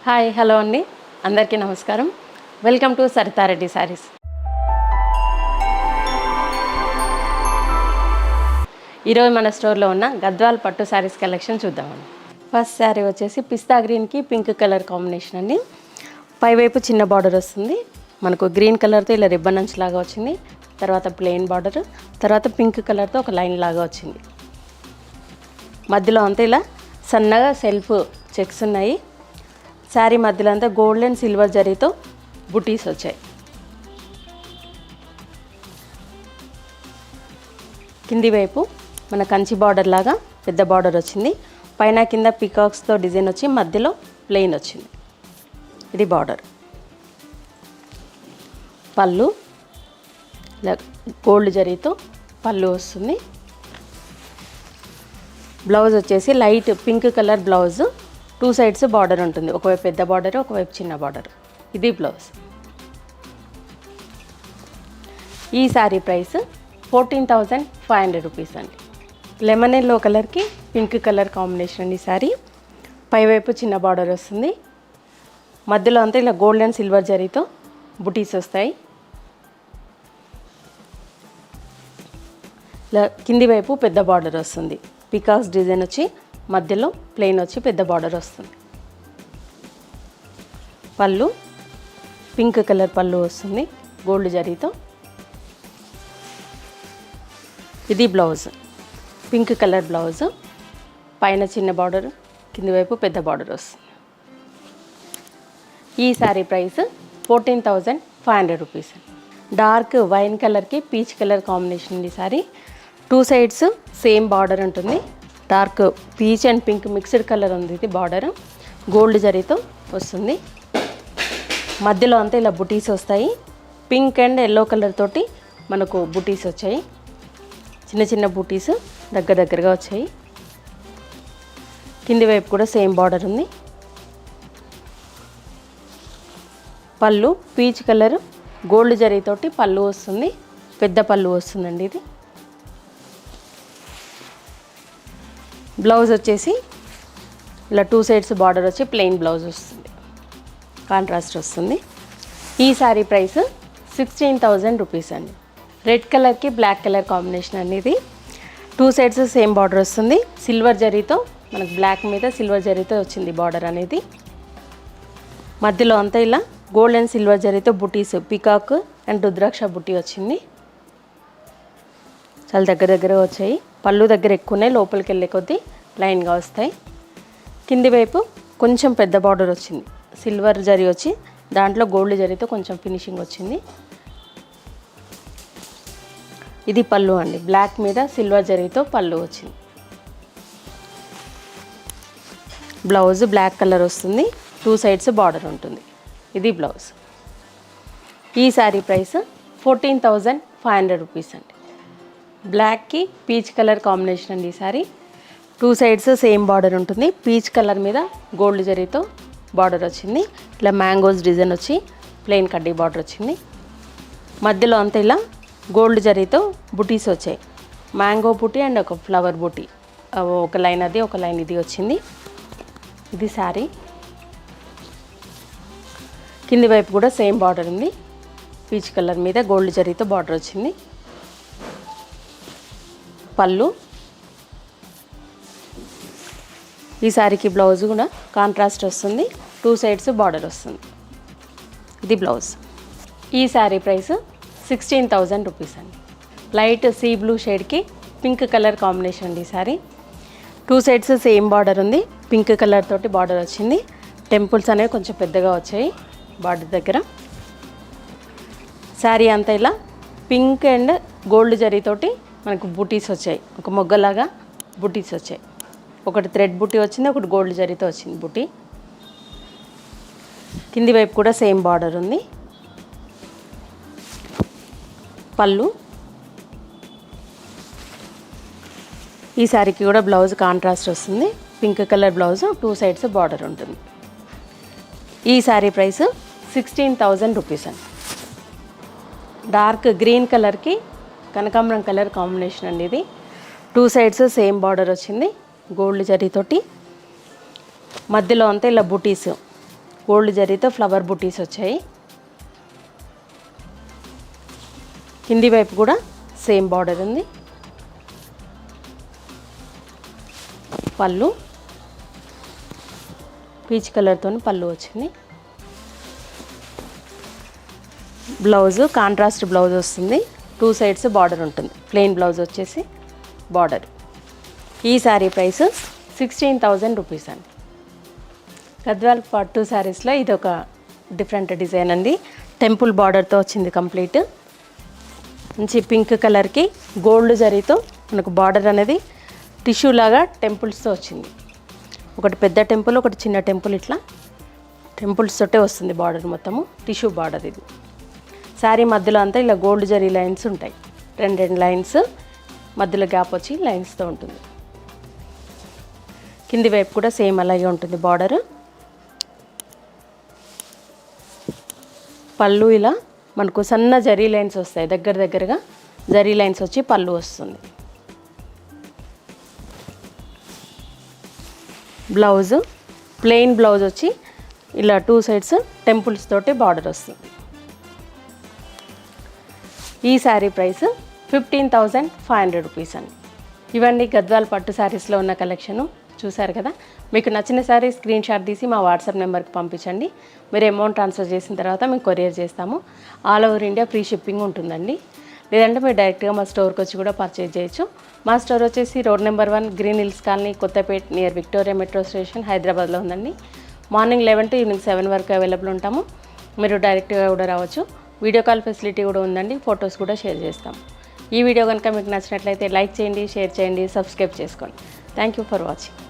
Hi hello అండి, అందరికీ నమస్కారం. Welcome to Saritha Reddy saris. ఈరోజు మన స్టోర్లో ఉన్న గద్వాల్ పట్టు శారీస్ కలెక్షన్ చూద్దామండి. ఫస్ట్ శారీ వచ్చేసి పిస్తా గ్రీన్కి పింక్ కలర్ కాంబినేషన్ అండి. పైవైపు చిన్న బార్డర్ వస్తుంది, మనకు గ్రీన్ కలర్తో ఇలా రిబ్బన్ అంచు లాగా వచ్చింది. తర్వాత ప్లెయిన్ బార్డర్, తర్వాత పింక్ కలర్తో ఒక లైన్ లాగా వచ్చింది. మధ్యలో అంతా ఇలా సన్నగా సెల్ఫ్ చెక్స్ ఉన్నాయి. శారీ మధ్యలో అంతా గోల్డ్ అండ్ సిల్వర్ జరీతో బుటీస్ వచ్చాయి. కింది వైపు మన కంచి బార్డర్ లాగా పెద్ద బార్డర్ వచ్చింది. పైన కింద పికాక్స్తో డిజైన్ వచ్చి మధ్యలో ప్లెయిన్ వచ్చింది. ఇది బార్డర్. పళ్ళు ఇలా గోల్డ్ జరీతో పళ్ళు వస్తుంది. బ్లౌజ్ వచ్చేసి light pink colour blouse, 2 sides border ఉంటుంది. ఒకవైపు పెద్ద బార్డర్, ఒకవైపు చిన్న బార్డర్. ఇది బ్లౌజ్. ఈ శారీ ప్రైస్ 14,500 రూపీస్ అండి. లెమన్ ఎల్లో కలర్కి పింక్ కలర్ కాంబినేషన్ అండి. శారీ పైవైపు చిన్న బార్డర్ వస్తుంది, మధ్యలో అంతా ఇలా గోల్డ్ అండ్ సిల్వర్ జరీతో బుటీస్ వస్తాయి. ఇలా కింది వైపు పెద్ద బార్డర్ వస్తుంది, పికాక్స్ డిజైన్ వచ్చి మధ్యలో ప్లెయిన్ వచ్చి పెద్ద బార్డర్ వస్తుంది. పళ్ళు పింక్ కలర్ పళ్ళు వస్తుంది గోల్డ్ జరీతో. ఇది బ్లౌజ్, పింక్ కలర్ బ్లౌజ్, పైన చిన్న బార్డర్, కింది వైపు పెద్ద బార్డర్ వస్తుంది. ఈ sari price 14,500 rupees. Dark wine కలర్కి పీచ్ కలర్ కాంబినేషన్ ఈ శారీ. 2 సైడ్స్ సేమ్ బార్డర్ ఉంటుంది. Dark peach and pink mixed colour ఉంది. ఇది బార్డర్ గోల్డ్ జరీతో వస్తుంది. మధ్యలో అంతా ఇలా బుటీస్ వస్తాయి. పింక్ అండ్ ఎల్లో కలర్ తోటి మనకు బుటీస్ వచ్చాయి. చిన్న చిన్న బుటీస్ దగ్గరగా వచ్చాయి. కింది వైపు కూడా సేమ్ బార్డర్ ఉంది. పళ్ళు పీచ్ కలర్ గోల్డ్ జరీతోటి పళ్ళు వస్తుంది, పెద్ద పళ్ళు వస్తుందండి. ఇది బ్లౌజ్ వచ్చేసి ఇలా 2 సైడ్స్ బార్డర్ వచ్చి ప్లెయిన్ బ్లౌజ్ వస్తుంది, కాంట్రాస్ట్ వస్తుంది. ఈ శారీ ప్రైస్ 16,000 రూపీస్ అండి. రెడ్ కలర్కి బ్లాక్ కలర్ కాంబినేషన్ అనేది. 2 సైడ్స్ సేమ్ బార్డర్ వస్తుంది. సిల్వర్ జరీతో మనకు బ్లాక్ మీద సిల్వర్ జరీతో వచ్చింది బార్డర్ అనేది. మధ్యలో అంతా ఇలా గోల్డ్ అండ్ సిల్వర్ జరీతో బుటీస్, పికాక్ అండ్ రుద్రాక్ష బుటీ వచ్చింది. చాలా దగ్గర వచ్చాయి. పళ్ళు దగ్గర ఎక్కువనే, లోపలికి వెళ్ళే కొద్దీ లైన్గా వస్తాయి. కింది వైపు కొంచెం పెద్ద బార్డర్ వచ్చింది, సిల్వర్ జరీ వచ్చి దాంట్లో గోల్డ్ జరీతో కొంచెం ఫినిషింగ్ వచ్చింది. ఇది పళ్ళు అండి, బ్లాక్ మీద సిల్వర్ జరీతో పళ్ళు వచ్చింది. బ్లౌజ్ బ్లాక్ కలర్ వస్తుంది, 2 సైడ్స్ బార్డర్ ఉంటుంది. ఇది బ్లౌజ్. ఈ శారీ ప్రైస్ 14,500 రూపీస్ అండి. బ్లాక్కి పీచ్ కలర్ కాంబినేషన్ అండి. ఈ శారీ 2 సైడ్స్ సేమ్ బార్డర్ ఉంటుంది. పీచ్ కలర్ మీద గోల్డ్ జరీతో బార్డర్ వచ్చింది. ఇలా మ్యాంగోస్ డిజైన్ వచ్చి ప్లెయిన్ కడ్డీ బార్డర్ వచ్చింది. మధ్యలో అంతా ఇలా గోల్డ్ జరీతో బుటీస్ వచ్చాయి. మ్యాంగో బుటీ అండ్ ఒక ఫ్లవర్ బుటీ, ఒక లైన్ అది, ఒక లైన్ ఇది వచ్చింది. ఇది శారీ. కింది వైపు కూడా సేమ్ బార్డర్ ఉంది. పీచ్ కలర్ మీద గోల్డ్ జరీతో బార్డర్ వచ్చింది. పళ్ళు. ఈ శారీకి బ్లౌజ్ కూడా కాంట్రాస్ట్ వస్తుంది, 2 సైడ్స్ బార్డర్ వస్తుంది. ఇది బ్లౌజ్. ఈ శారీ ప్రైస్ 16,000 రూపీస్ అండి. లైట్ సీ బ్లూ షేడ్కి పింక్ కలర్ కాంబినేషన్ అండి. ఈ శారీ 2 సైడ్స్ సేమ్ బార్డర్ ఉంది. పింక్ కలర్ తోటి బార్డర్ వచ్చింది. టెంపుల్స్ అనేవి కొంచెం పెద్దగా వచ్చాయి బార్డర్ దగ్గర. శారీ అంతా ఇలా పింక్ అండ్ గోల్డ్ జరీతోటి మనకు బుటీస్ వచ్చాయి. ఒక మొగ్గలాగా బుటీస్ వచ్చాయి. ఒకటి థ్రెడ్ బుటీ వచ్చింది, ఒకటి గోల్డ్ జరీతో వచ్చింది బుటీ. కింది వైపు కూడా సేమ్ బార్డర్ ఉంది. పళ్ళు. ఈ శారీకి కూడా బ్లౌజ్ కాంట్రాస్ట్ వస్తుంది, pink colour blouse, 2 sides border ఉంటుంది. ఈ శారీ ప్రైస్ 16,000 రూపీస్ అండి. డార్క్ గ్రీన్ కలర్కి కనకాంబరం కలర్ కాంబినేషన్ అండి. ఇది 2 సైడ్స్ సేమ్ బార్డర్ వచ్చింది గోల్డ్ జరీతోటి. మధ్యలో అంతా ఇలా బుటీస్ గోల్డ్ జరీతో ఫ్లవర్ బుటీస్ వచ్చాయి. కింది వైపు కూడా సేమ్ బార్డర్ ఉంది. పళ్ళు పీచ్ కలర్తో పళ్ళు వచ్చింది. బ్లౌజ్ కాంట్రాస్ట్ బ్లౌజ్ వస్తుంది. 2 సైడ్స్ బార్డర్ ఉంటుంది. ప్లెయిన్ బ్లౌజ్ వచ్చేసి బార్డర్. ఈ శారీ ప్రైస్ 16,000 రూపీస్ అండి. గద్వాల్ పట్టు శారీస్లో ఇది ఒక డిఫరెంట్ డిజైన్ అండి. టెంపుల్ బార్డర్తో వచ్చింది కంప్లీట్. మంచి పింక్ కలర్కి గోల్డ్ జరీతో మనకు బార్డర్ అనేది టిష్యూ లాగా టెంపుల్స్తో వచ్చింది. ఒకటి పెద్ద టెంపుల్, ఒకటి చిన్న టెంపుల్, ఇట్లా టెంపుల్స్ తోటే వస్తుంది బార్డర్ మొత్తము. టిష్యూ బార్డర్ ఇది. శారీ మధ్యలో అంతా ఇలా గోల్డ్ జరీ లైన్స్ ఉంటాయి. రెండు లైన్స్ మధ్యలో గ్యాప్ వచ్చి లైన్స్తో ఉంటుంది. కింది వైపు కూడా సేమ్ అలాగే ఉంటుంది బార్డర్. పళ్ళు ఇలా మనకు సన్న జరీ లైన్స్ వస్తాయి. దగ్గరగా జరీ లైన్స్ వచ్చి పళ్ళు వస్తుంది. బ్లౌజ్ ప్లెయిన్ బ్లౌజ్ వచ్చి ఇలా 2 సైడ్స్ టెంపుల్స్ తోటి బార్డర్ వస్తుంది. ఈ శారీ ప్రైస్ 15,500 రూపీస్ అండి. ఇవన్నీ గద్వాల్ పట్టు శారీస్లో ఉన్న కలెక్షను చూసారు కదా. మీకు నచ్చిన శారీ స్క్రీన్ షాట్ తీసి మా వాట్సాప్ నెంబర్కి పంపించండి. మీరు అమౌంట్ ట్రాన్స్ఫర్ చేసిన తర్వాత మేము కొరియర్ చేస్తాము. All over India free shipping ఉంటుందండి. లేదంటే మీరు డైరెక్ట్గా మా స్టోర్కి వచ్చి కూడా పర్చేజ్ చేయొచ్చు. మా స్టోర్ వచ్చేసి road number 1 green hills colony, Kothapet, near Victoria metro station, హైదరాబాద్లో ఉందండి. మార్నింగ్ 11 to ఈవినింగ్ 7 వరకు అవైలబుల్ ఉంటాము. మీరు డైరెక్ట్గా కూడా రావచ్చు. వీడియో కాల్ ఫెసిలిటీ కూడా ఉందండి. ఫొటోస్ కూడా షేర్ చేస్తాం. ఈ వీడియో కనుక మీకు నచ్చినట్లయితే లైక్ చేయండి, షేర్ చేయండి, సబ్స్క్రైబ్ చేసుకోండి. Thank you for watching.